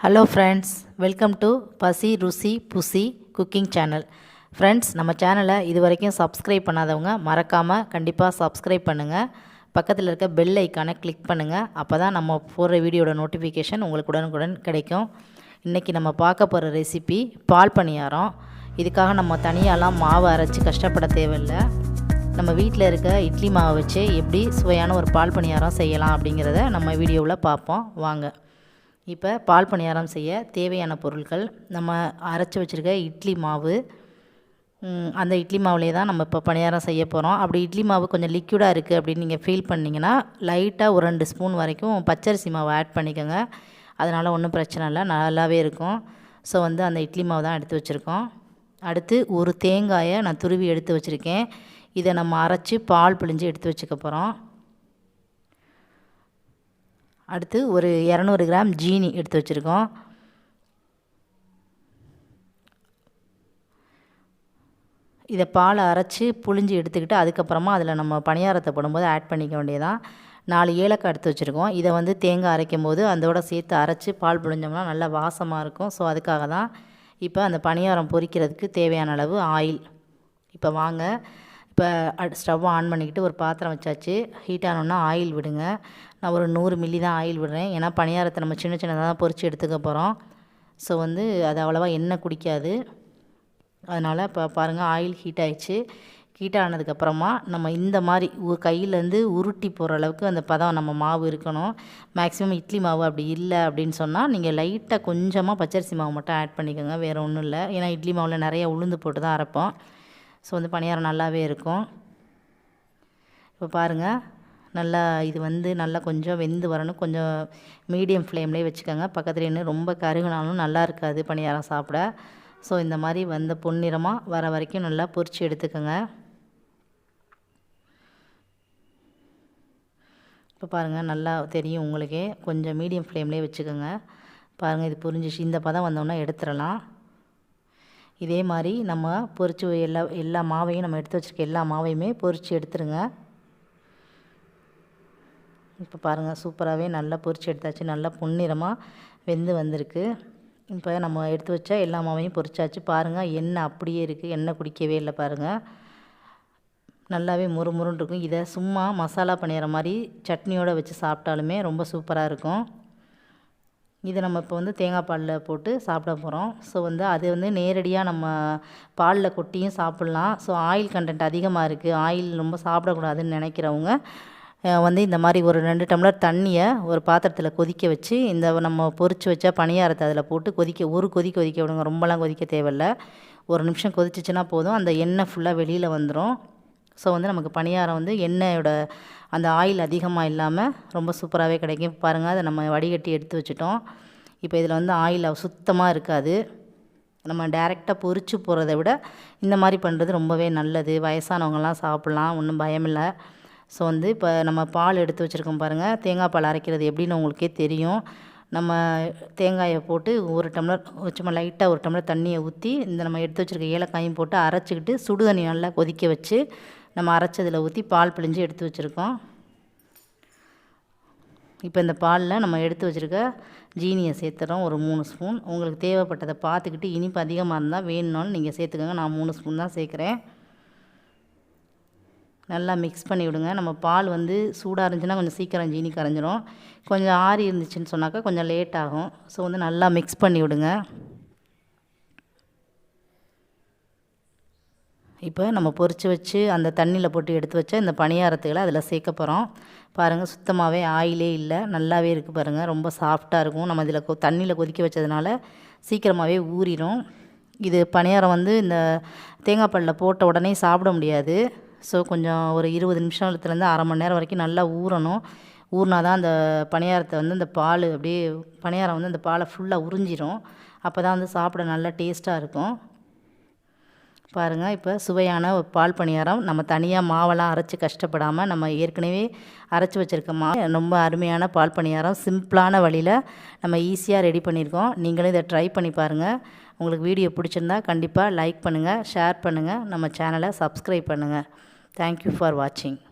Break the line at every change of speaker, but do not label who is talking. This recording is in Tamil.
ஹலோ ஃப்ரெண்ட்ஸ், வெல்கம் டு பசி ருசி புசி குக்கிங் சேனல். ஃப்ரெண்ட்ஸ், நம்ம சேனலை இது வரைக்கும் சப்ஸ்கிரைப் பண்ணாதவங்க மறக்காமல் கண்டிப்பாக சப்ஸ்கிரைப் பண்ணுங்கள். பக்கத்தில் இருக்க பெல் ஐக்கானை கிளிக் பண்ணுங்கள். அப்போ தான் நம்ம போடுற வீடியோட நோட்டிஃபிகேஷன் உங்களுக்கு உடனுக்குடன் கிடைக்கும். இன்றைக்கி நம்ம பார்க்க போகிற ரெசிபி பால் பணியாரம். இதுக்காக நம்ம தனியாலாம் மாவு அரைச்சி கஷ்டப்பட தேவையில்லை. நம்ம வீட்டில் இருக்க இட்லி மாவை வச்சு எப்படி சுவையான ஒரு பால் பணியாரம் செய்யலாம் அப்படிங்கிறத நம்ம வீடியோவில் பார்ப்போம். வாங்க. இப்போ பால் பணியாரம் செய்ய தேவையான பொருட்கள், நம்ம அரைச்சி வச்சுருக்க இட்லி மாவு. அந்த இட்லி மாவுலேயே தான் நம்ம இப்போ பணியாரம் செய்ய போகிறோம். அப்படி இட்லி மாவு கொஞ்சம் லிக்விடாக இருக்குது அப்படின்னு நீங்கள் ஃபீல் பண்ணிங்கன்னா லைட்டாக ஒரு 2 ஸ்பூன் வரைக்கும் பச்சரிசி மாவு ஆட் பண்ணிக்கோங்க. அதனால் ஒன்றும் பிரச்சனை இல்லை, நல்லாவே இருக்கும். ஸோ அந்த இட்லி மாவு தான் எடுத்து வச்சுருக்கோம். அடுத்து ஒரு தேங்காயை நான் துருவி எடுத்து வச்சுருக்கேன். இதை நம்ம அரைச்சி பால் பிழிஞ்சு எடுத்து வச்சுக்க போகிறோம். அடுத்து ஒரு 200 கிராம் ஜீனி எடுத்து வச்சுருக்கோம். இதை பாலை அரைச்சி புழிஞ்சு எடுத்துக்கிட்டு அதுக்கப்புறமா அதில் நம்ம பணியாரத்தை போடும்போது ஆட் பண்ணிக்க வேண்டியதான். 4 ஏலக்காய் எடுத்து வச்சுருக்கோம். இதை தேங்காய் அரைக்கும் போது அதோட சேர்த்து அரைச்சி பால் புழிஞ்சோம்னா நல்லா வாசமாக இருக்கும். ஸோ அதுக்காக தான். இப்போ அந்த பணியாரம் பொரிக்கிறதுக்கு தேவையான அளவு ஆயில். இப்போ வாங்க, இப்போ ஸ்டவ் ஆன் பண்ணிக்கிட்டு ஒரு பாத்திரம் வச்சாச்சு. ஹீட் ஆனோன்னா ஆயில் விடுங்க. நான் ஒரு 100 மில்லி தான் ஆயில் விடுறேன். ஏன்னா பணியாரத்தை நம்ம சின்ன சின்னதாக தான் பொரித்து எடுத்துக்க போகிறோம். ஸோ அது அவ்வளோவா எண்ணெய் குடிக்காது. அதனால் இப்போ பாருங்கள், ஆயில் ஹீட் ஆகிடுச்சு. ஹீட் ஆனதுக்கப்புறமா நம்ம இந்த மாதிரி கையிலேருந்து உருட்டி போகிற அளவுக்கு அந்த பதம் நம்ம மாவு இருக்கணும். மேக்ஸிமம் இட்லி மாவு அப்படி இல்லை அப்படின்னு சொன்னால் நீங்கள் லைட்டாக கொஞ்சமாக பச்சரிசி மாவு மட்டும் ஆட் பண்ணிக்கோங்க, வேறு ஒன்றும் இல்லை. ஏன்னா இட்லி மாவில் நிறைய உளுந்து போட்டு தான் அரைப்போம். ஸோ பணியாரம் நல்லாவே இருக்கும். இப்போ பாருங்கள், நல்லா இது நல்லா கொஞ்சம் வெந்து வரணும். கொஞ்சம் மீடியம் ஃப்ளேம்லேயே வச்சுக்கோங்க. பக்கத்தில் இன்னும் ரொம்ப கருகுனாலும் நல்லா இருக்காது பணியாரம் சாப்பிட. ஸோ இந்த மாதிரி பொன்னிறமாக வர வரைக்கும் நல்லா பொரித்து எடுத்துக்கோங்க. இப்போ பாருங்கள், நல்லா தெரியும் உங்களுக்கே. கொஞ்சம் மீடியம் ஃப்ளேம்லேயே வச்சுக்கோங்க. பாருங்கள், இது புரிஞ்சிச்சு. இந்த பதம் வந்தோன்னா எடுத்துடலாம். இதே மாதிரி நம்ம பொரித்து எல்லா மாவையும் நம்ம எடுத்து வச்சுருக்க எல்லா மாவையுமே பொரித்து எடுத்துருங்க. இப்போ பாருங்கள், சூப்பராகவே நல்லா பொரித்து எடுத்தாச்சு. நல்லா பொன்னிறமாக வெந்து வந்திருக்கு. இப்போ நம்ம எடுத்து வச்சா எல்லா மாவையும் பொரிச்சாச்சு. பாருங்கள், எண்ணெய் அப்படியே இருக்குது, எண்ணெய் குடிக்கவே இல்லை. பாருங்கள், நல்லாவே முறுமுறுன்னு இருக்கும். இதை சும்மா மசாலா பண்ணிடுற மாதிரி சட்னியோடு வச்சு சாப்பிட்டாலுமே ரொம்ப சூப்பராக இருக்கும். இதை நம்ம இப்போ தேங்காய் பாலில் போட்டு சாப்பிட போகிறோம். ஸோ அது நேரடியாக நம்ம பாலில் கொட்டியும் சாப்பிட்லாம். ஸோ ஆயில் கண்டென்ட் அதிகமாக இருக்குது, ஆயில் ரொம்ப சாப்பிடக்கூடாதுன்னு நினைக்கிறவங்க இந்த மாதிரி ஒரு 2 டம்ளர் தண்ணியை ஒரு பாத்திரத்தில் கொதிக்க வச்சு நம்ம பொரித்து வச்ச பணியாரத்தை அதில் போட்டு ஒரு கொதிக்க விடுங்க. ரொம்பலாம் கொதிக்க தேவையில்லை. 1 நிமிஷம் கொதிச்சிச்சின்னா போதும். அந்த எண்ணெய் ஃபுல்லாக வெளியில் வந்துடும். ஸோ நமக்கு பணியாரம் எண்ணெயோட அந்த ஆயில் அதிகமாக இல்லாமல் ரொம்ப சூப்பராகவே கிடைக்கும். பாருங்கள், அதை நம்ம வடிகட்டி எடுத்து வச்சுட்டோம். இப்போ இதில் ஆயில் சுத்தமாக இருக்காது. நம்ம டைரெக்டாக பொரிச்சு போகிறத விட இந்த மாதிரி பண்ணுறது ரொம்பவே நல்லது. வயசானவங்கலாம் சாப்பிட்லாம், ஒன்றும் பயமில்லை. ஸோ இப்போ நம்ம பால் எடுத்து வச்சுருக்கோம் பாருங்கள். தேங்காய் பால் அரைக்கிறது எப்படின்னு உங்களுக்கே தெரியும். நம்ம தேங்காயை போட்டு 1 டம்ளர் சும்மா லைட்டாக 1 டம்ளர் தண்ணியை ஊற்றி நம்ம எடுத்து வச்சுருக்க ஏலக்காயும் போட்டு அரைச்சிக்கிட்டு சுடு தண்ணி நல்லா கொதிக்க வச்சு நம்ம அரைச்சதில் ஊற்றி பால் பிழிஞ்சு எடுத்து வச்சுருக்கோம். இப்போ இந்த பாலில் நம்ம எடுத்து வச்சுருக்க ஜீனியை சேர்த்துறோம், ஒரு 3 ஸ்பூன். உங்களுக்கு தேவைப்பட்டதை பார்த்துக்கிட்டு இனிப்பு அதிகமாக இருந்தால் வேணும்னாலும் நீங்கள் சேர்த்துக்கோங்க. நான் 3 ஸ்பூன் தான் சேர்க்குறேன். நல்லா மிக்ஸ் பண்ணி விடுங்க. நம்ம பால் சூடாக இருந்துச்சுன்னா கொஞ்சம் சீக்கிரம் ஜீனி கரைஞ்சிரும். கொஞ்சம் ஆறி இருந்துச்சுன்னு சொன்னாக்கா கொஞ்சம் லேட் ஆகும். ஸோ நல்லா மிக்ஸ் பண்ணி விடுங்க. இப்போ நம்ம பொரித்து வச்சு அந்த தண்ணியில் போட்டு எடுத்து வச்ச இந்த பணியாரத்துகளை அதில் சேர்க்க போகிறோம். பாருங்கள், சுத்தமாகவே ஆயிலே இல்லை, நல்லாவே இருக்குது. பாருங்கள், ரொம்ப சாஃப்டாக இருக்கும். நம்ம இதில் தண்ணியில் கொதிக்க வச்சதுனால சீக்கிரமாகவே ஊறிடும். இது பணியாரம் இந்த தேங்காய் பாலில் போட்ட உடனே சாப்பிட முடியாது. ஸோ கொஞ்சம் ஒரு 20 நிமிஷத்துலேருந்து அரை மணி நேரம் வரைக்கும் நல்லா ஊறணும். ஊறினா தான் அந்த பணியாரத்தை இந்த பால் அப்படியே பணியாரம் அந்த பாலை ஃபுல்லாக உறிஞ்சிரும். அப்போ தான் சாப்பிட நல்லா டேஸ்ட்டாக இருக்கும். பாருங்கள், இப்போ சுவையான பால் பணியாரம் நம்ம தனியாக மாவெல்லாம் அரைச்சி கஷ்டப்படாமல் நம்ம ஏற்கனவே அரைச்சி வச்சுருக்க ரொம்ப அருமையான பால் பணியாரம் சிம்பிளான வழியில் நம்ம ஈஸியாக ரெடி பண்ணியிருக்கோம். நீங்களும் இதை ட்ரை பண்ணி பாருங்கள். உங்களுக்கு வீடியோ பிடிச்சிருந்தா கண்டிப்பாக லைக் பண்ணுங்கள், ஷேர் பண்ணுங்கள், நம்ம சேனலை சப்ஸ்கிரைப் பண்ணுங்கள். தேங்க்யூ ஃபார் வாட்சிங்.